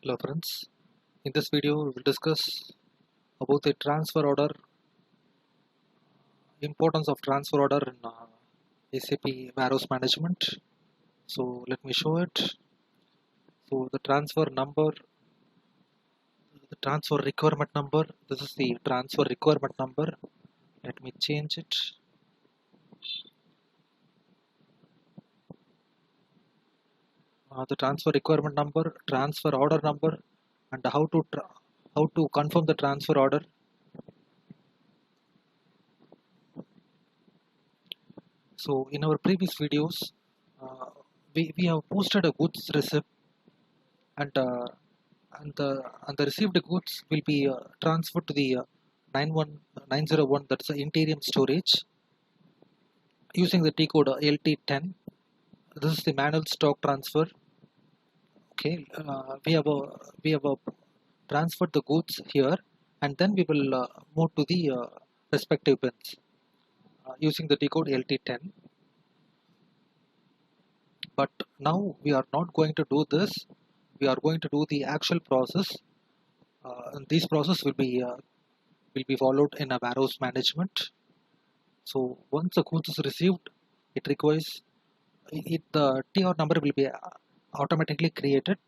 Hello friends, in this video we will discuss about the transfer order, importance of transfer order in SAP warehouse management. So let me show it. So the transfer number, the transfer requirement number, this is the transfer requirement number. Let me change it. The transfer requirement number, transfer order number, and how to confirm the transfer order. So in our previous videos, uh, we have posted a goods receipt and the received goods will be transferred to the 901, that's the Interium storage, using the T code LT10. This is the manual stock transfer. Okay, we have transferred the goods here, and then we will move to the respective bins using the T code LT10. But now we are not going to do this. We are going to do the actual process, and this process will be followed in a warehouse management. So once the goods is received, it requires the TR number will be automatically created.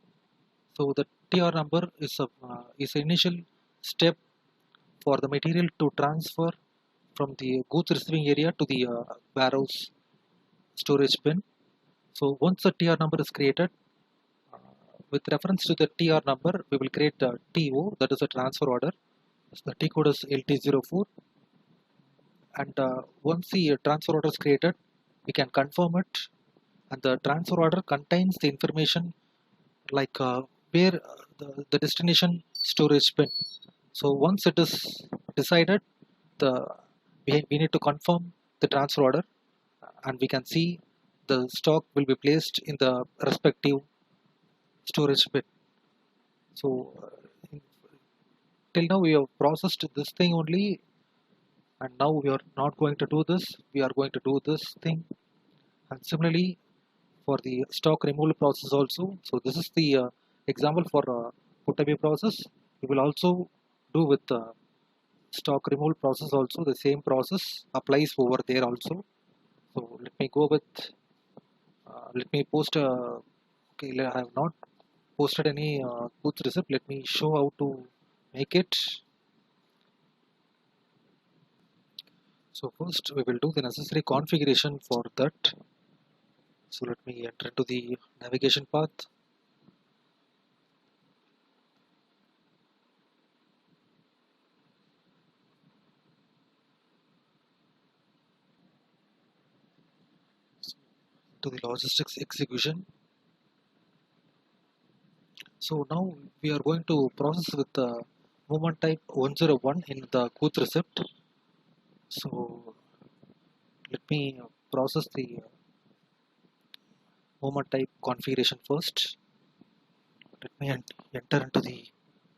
So the TR number is an initial step for the material to transfer from the goods receiving area to the warehouse storage bin. So once the TR number is created, with reference to the TR number, we will create a TO, that is a transfer order. So the T code is LT04, and once the transfer order is created, we can confirm it, and the transfer order contains the information like where the destination storage bin. So once it is decided, the we need to confirm the transfer order, and we can see the stock will be placed in the respective storage bin. So till now we have processed this thing only, and now we are not going to do this. We are going to do this thing, and similarly for the stock removal process also. So this is the example for put away process. We will also do with the stock removal process also. The same process applies over there also. So let me go with let me post okay, I have not posted any goods receipt. Let me show how to make it. So first we will do the necessary configuration for that. So let me enter into the navigation path. To the logistics execution. So now we are going to process with the movement type 101 in the goods receipt. So let me process the movement type configuration first. Let me enter into the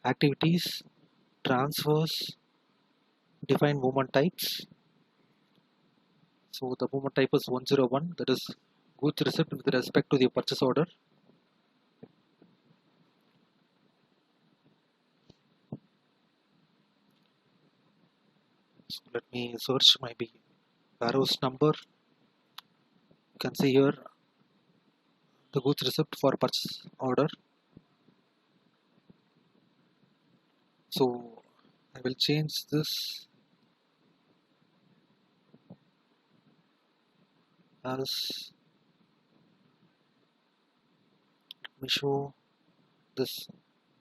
activities, transfers, define movement types. So the movement type is 101, that is goods receipt with respect to the purchase order. So let me search my warehouse number. You can see here the goods receipt for purchase order. So I will change this as, let me show this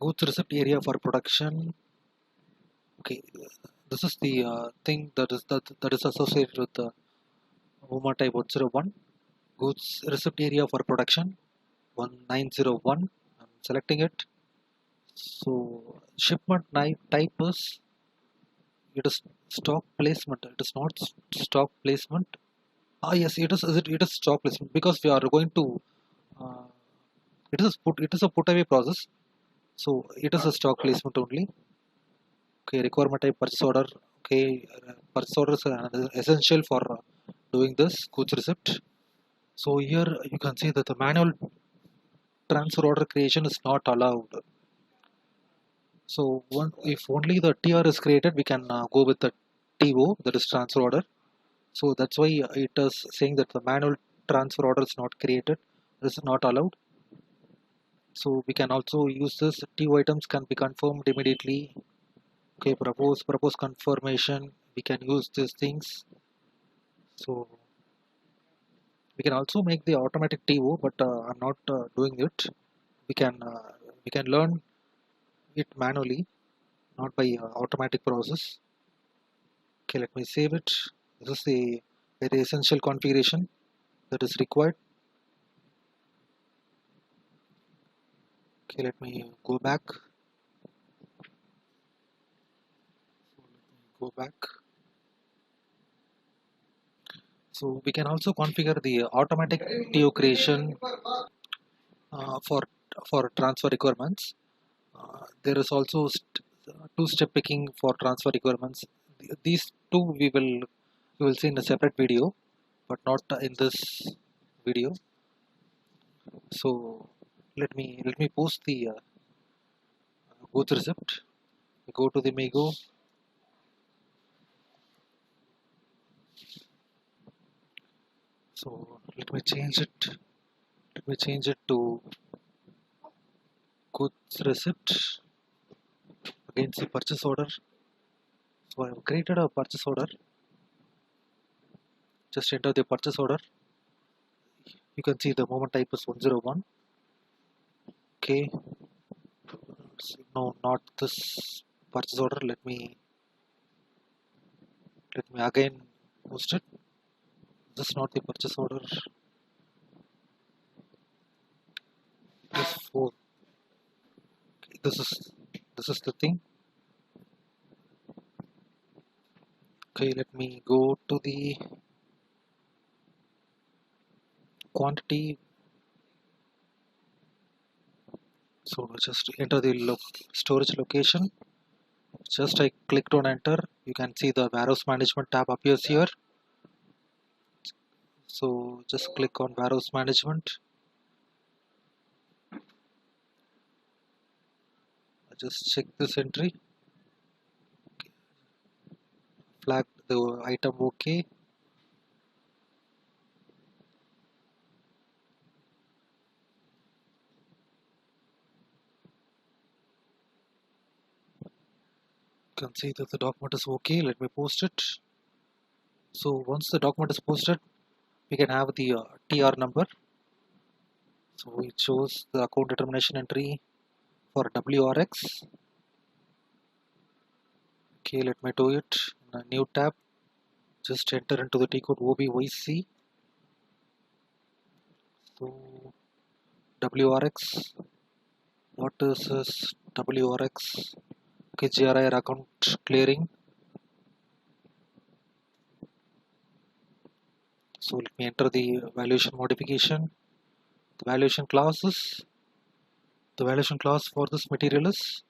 goods receipt area for production. Okay, this is the thing that is associated with the movement type 101. Goods receipt area for production 1901. I'm selecting it. So shipment type is, it is stock placement. It is not stock placement. Ah yes, it is stock placement, because we are going to uh, it is a put away process. So it is a stock placement only. Okay, requirement type purchase order. Okay, purchase order is essential for doing this goods receipt. So here you can see that the manual transfer order creation is not allowed. So if only the TR is created, we can go with the TO, that is transfer order. So that's why it is saying that the manual transfer order is not created. This is not allowed. So we can also use this. TO items can be confirmed immediately. Okay, propose confirmation. We can use these things. So we can also make the automatic TO, but I'm not doing it. We can uh, we can learn it manually, not by automatic process. Okay, let me save it. This is the very essential configuration that is required. Okay, let me go back. Go back. So we can also configure the automatic TO creation uh, for for transfer requirements. There is also two-step picking for transfer requirements. These two we will see in a separate video, but not in this video. So let me post the goods receipt. Go to the Migo. So let me change it. Let me change it to goods receipt against the purchase order. So I have created a purchase order. Just enter the purchase order. You can see the moment type is 101. Okay. No, not this purchase order. Let me again post it. This is not the purchase order. This four. Okay, this is the thing. Okay, let me go to the quantity. So just enter the storage location. Just I clicked on enter. You can see the warehouse management tab appears here. So just click on warehouse management. Just check this entry. Flag the item OK. You can see that the document is OK. Let me post it. So once the document is posted, we can have the TR number. So it shows the account determination entry for WRX. Okay, let me do it in a new tab. Just enter into the T code OBYC. So WRX. What is this WRX? Okay, GRIR account clearing. So let me enter the valuation modification. The valuation clauses. The valuation clause for this material is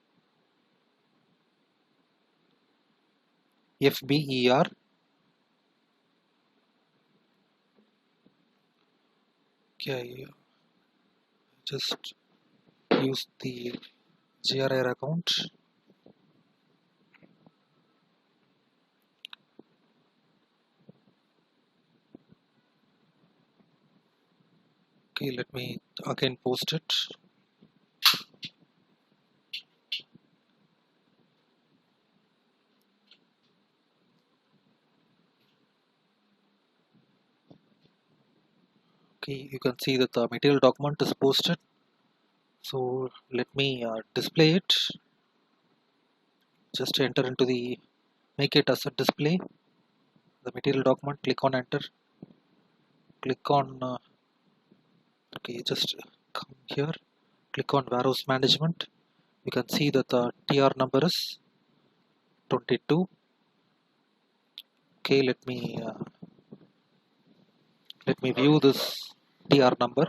FBER. Okay, just use the GRIR account. Okay, let me again post it. Okay, you can see that the material document is posted. So let me display it. Just enter into the make it as a display. The material document, click on enter. Click on okay, just come here. Click on warehouse management. You can see that the TR number is 22. Okay, let me view this TR number.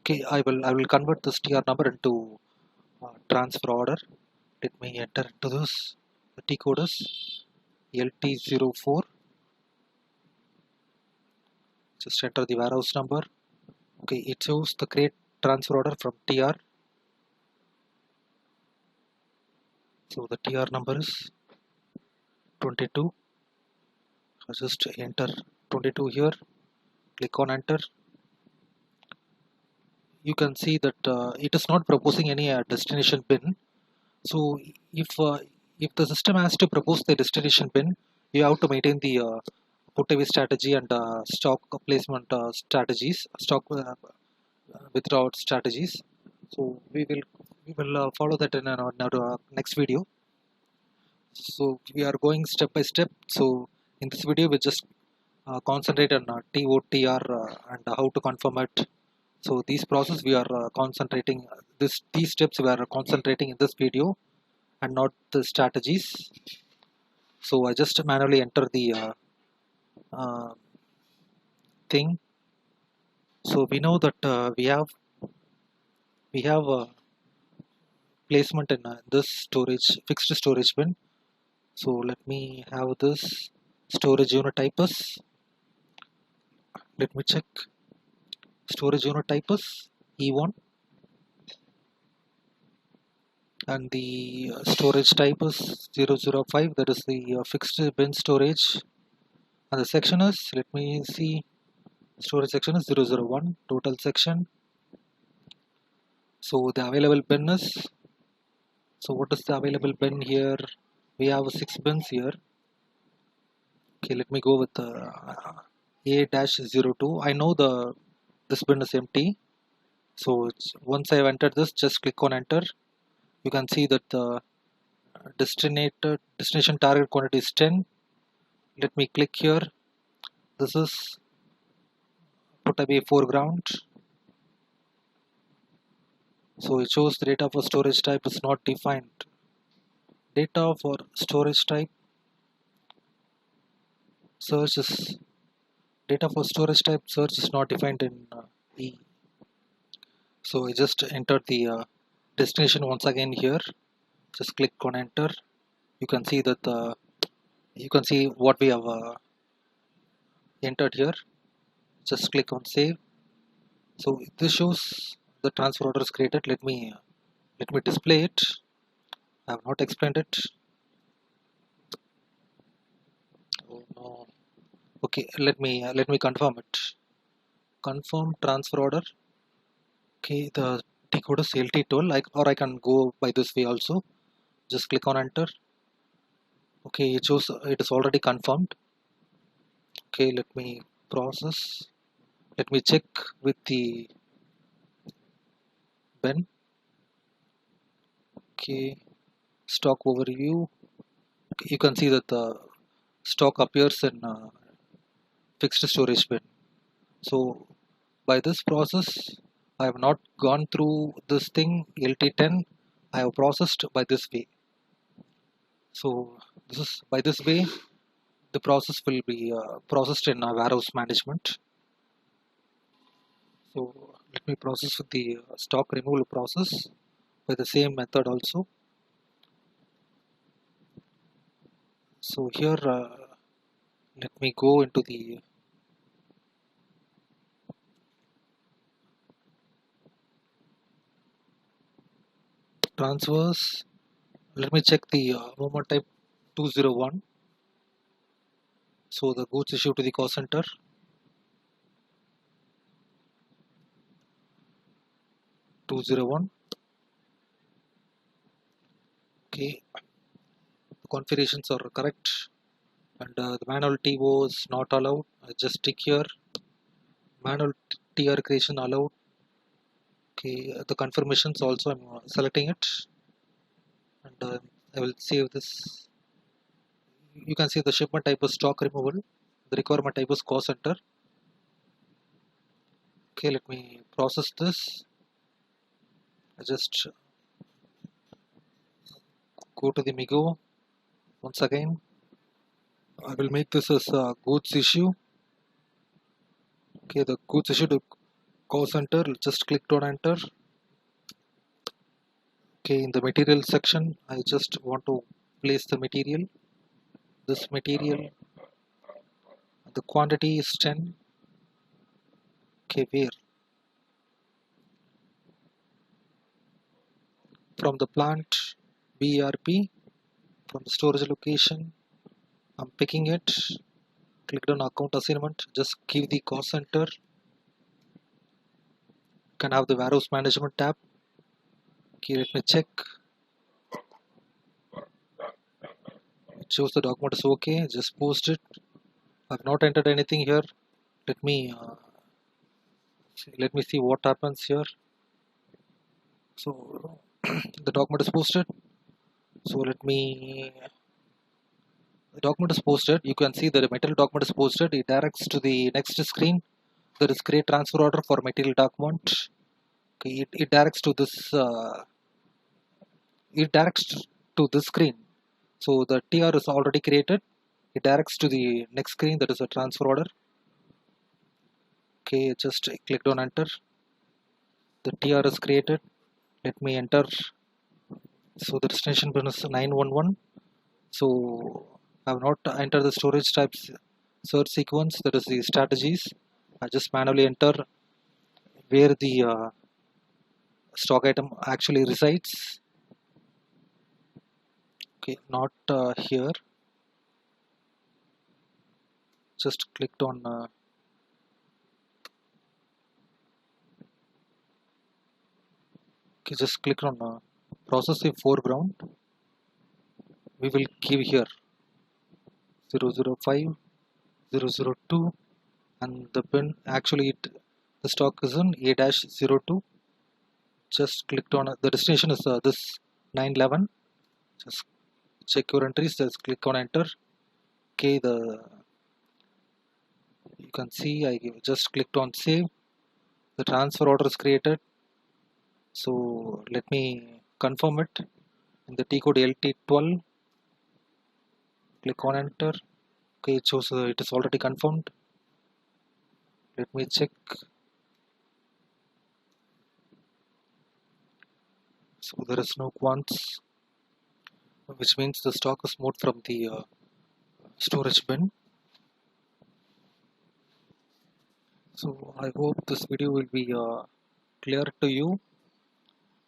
Okay, I will convert this TR number into transfer order. Let me enter into this. The T code is LT04. Just enter the warehouse number. Okay, it shows the create transfer order from TR. So the TR number is 22. Just enter 22 here, click on enter. You can see that it is not proposing any destination bin. So if the system has to propose the destination bin, you have to maintain the put away strategy and stock placement strategies, stock withdrawal strategies. So we will follow that in our next video. So we are going step by step. So in this video we just concentrate on TOTR and how to confirm it. So these process we are concentrating these steps we are concentrating in this video and not the strategies. So I just manually enter the uh, thing. So we know that we have placement in this storage fixed storage bin. So let me have this storage unit type as, let me check, storage unit type is E1 and the storage type is 005, that is the fixed bin storage, and the section is, let me see, storage section is 001, total section. So the available bin is, so what is the available bin here? We have 6 bins here. Okay, let me go with A-02. I know this bin is empty. So once I've entered this, just click on enter. You can see that the destination target quantity is 10. Let me click here. This is put away foreground. So it shows the data for storage type is not defined. Data for storage type search is, data for storage type search is not defined in E. So I just entered the destination once again here. Just click on enter. You can see that you can see what we have entered here. Just click on save. So this shows the transfer order is created. Let me display it. I have not explained it. Oh no. Okay, let me confirm it. Confirm transfer order. Okay, the T code is LT12, or I can go by this way also. Just click on enter. Okay, it shows it is already confirmed. Okay, let me process. Let me check with the bin. Okay, stock overview. Okay, you can see that the stock appears in fixed storage bin. So by this process, I have not gone through this thing LT10. I have processed by this way. So this is by this way the process will be processed in warehouse management. So let me process with the stock removal process by the same method also. So here let me go into the transfers. Let me check the movement type 201. So the goods issued to the cost center. Okay, the configurations are correct, and the manual TO is not allowed. I just tick here. Manual TR creation allowed. Okay, the confirmations also I'm selecting it, and I will save this. You can see the shipment type is stock removal. The requirement type is cost center. Okay, let me process this. I just go to the Migo once again. I will make this as a goods issue. Okay, the goods issue to cost center. Just click on enter. Okay, in the material section, I just want to place the material. This material, the quantity is 10. Okay, where? From the plant BRP. from the storage location. I'm picking it. Click on account assignment. Just give the cost center. You can have the warehouse management tab. Okay, let me check. It shows the document is okay. Just post it. I've not entered anything here. Let me see what happens here. So the document is posted. So the document is posted. You can see that the material document is posted. It directs to the next screen. There is create transfer order for material document. Okay, it directs to this. It directs to this screen. So the TR is already created. It directs to the next screen, that is a transfer order. Okay, just clicked on enter. The TR is created. Let me enter. So the destination pin is 911. So I have not entered the storage types search sequence, that is the strategies. I just manually enter where the stock item actually resides. Okay, not here. Just clicked on okay, just click on process the foreground. We will give here 005, 002, and the pin actually the stock is in A-02. Just clicked on the destination is this 911. Just check your entries. Just click on enter. Okay, you can see I just clicked on save. The transfer order is created. So let me confirm it in the T code LT12. Click on enter. Okay, it shows it is already confirmed. Let me check. So there is no quants, which means the stock is moved from the storage bin. So I hope this video will be clear to you.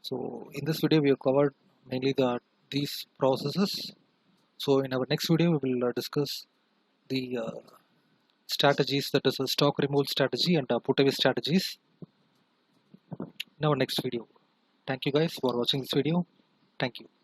So in this video we have covered mainly these processes. So in our next video we will discuss the strategies, that is a stock removal strategy and put away strategies in our next video. Thank you guys for watching this video. Thank you.